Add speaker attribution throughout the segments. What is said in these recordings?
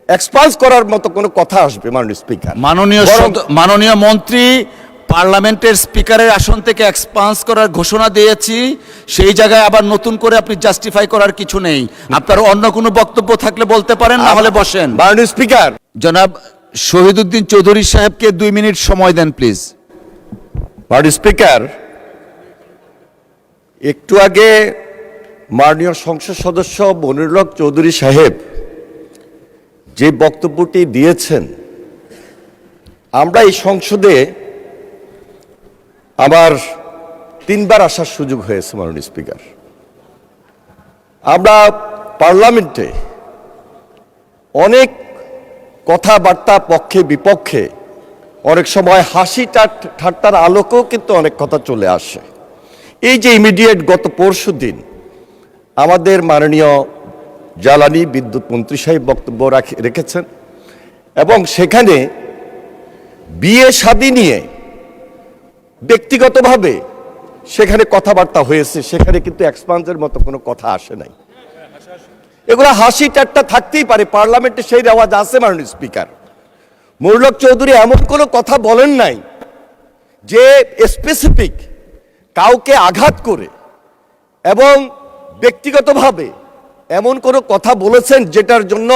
Speaker 1: Expanse করার মতো কোনো কথা আসবে মাননীয় স্পিকার?
Speaker 2: মাননীয় মন্ত্রী, পার্লামেন্টের স্পিকারের আসন থেকে এক্সপান্স করার ঘোষণা দিয়েছি, সেই জায়গায় আবার নতুন করে আপনি জাস্টিফাই করার কিছু নেই। আপনার অন্য কোনো বক্তব্য থাকলে বলতে পারেন, না হলে বসেন।
Speaker 1: মাননীয় স্পিকার,
Speaker 2: জনাব শহীদুদ্দিন চৌধুরী সাহেবকে 2 মিনিট সময় দেন প্লিজ।
Speaker 1: মাননীয় স্পিকার, একটু আগে মাননীয় সংসদ সদস্য মনিরুল হক চৌধুরী সাহেব যে বক্তব্যটি দিয়েছেন, আমরা এই সংসদে আবার 3 বার আসার সুযোগ হয়েছে মাননীয় স্পিকার। আমরা পার্লামেন্টে অনেক কথাবার্তা পক্ষে বিপক্ষে, অনেক সময় হাসি ঠাট্টার আলোকেও কিন্তু অনেক কথা চলে আসে। এই যে ইমিডিয়েট গত পরশুদিন আমাদের মাননীয় জ্বালানি বিদ্যুৎ মন্ত্রী সাহেব বক্তব্য রেখেছেন এবং সেখানে বিয়ে শাদী নিয়ে ব্যক্তিগতভাবে সেখানে কথাবার্তা হয়েছে, সেখানে কিন্তু এক্সপান্সের মতো কোনো কথা আসে নাই। এগুলো হাসি ঠাট্টা থাকতেই পারে, পার্লামেন্টে সেই রেওয়াজ আছে মাননীয় স্পিকার। মনিরুল হক চৌধুরী এমন কোনো কথা বলেন নাই যে স্পেসিফিক কাউকে আঘাত করে এবং ব্যক্তিগতভাবে এমন কোনো কথা বলেছেন যেটার জন্য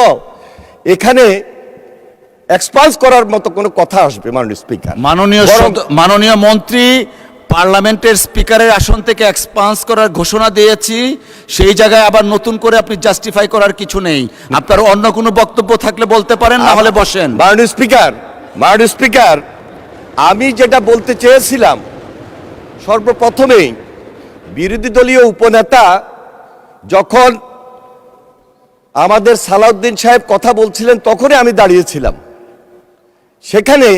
Speaker 1: এখানে এক্সপান্স করার মতো কোনো কথা আসবে মাননীয় স্পিকার।
Speaker 2: মাননীয় মন্ত্রী, পার্লামেন্টের স্পিকারের আসন থেকে এক্সপান্স করার ঘোষণা দিয়েছি, সেই জায়গায় আবার নতুন করে আপনি জাস্টিফাই করার কিছু নেই। আপনার অন্য কোনো বক্তব্য থাকলে বলতে পারেন, না হলে বসেন।
Speaker 1: মাননীয় স্পিকার, আমি যেটা বলতে চেয়েছিলাম, সর্বপ্রথমেই বিরোধী দলীয় উপনেতা যখন আমাদের সালাউদ্দিন সাহেব কথা বলছিলেন তখনই আমি দাঁড়িয়েছিলাম। সেখানে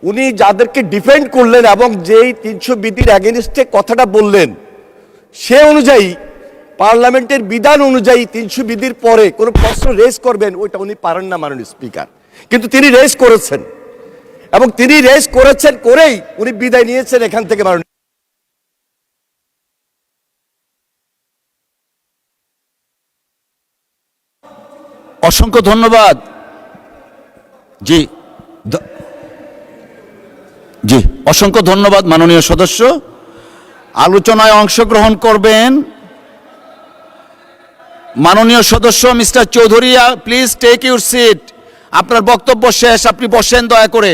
Speaker 1: উনি যাদেরকে ডিফেন্ড করলেন এবং যেই 300 বিধির অ্যাগেনিস্টে কথাটা বললেন, সে অনুযায়ী পার্লামেন্টের বিধান অনুযায়ী 300 বিধির পরে কোনো প্রশ্ন রেজ করবেন, ওইটা উনি পারেন না মাননীয় স্পিকার। কিন্তু তিনি রেজ করেছেন এবং তিনি রেজ করেছেন করেই উনি বিদায় নিয়েছেন এখান থেকে মাননীয়।
Speaker 2: অসংখ্য ধন্যবাদ। জি জি, অসংখ্য ধন্যবাদ মাননীয় সদস্য। আলোচনায় অংশগ্রহণ করবেন মাননীয় সদস্য mister Chowdhury. Please take your seat. আপনার বক্তব্য শেষ, আপনি বসেন দয়া করে।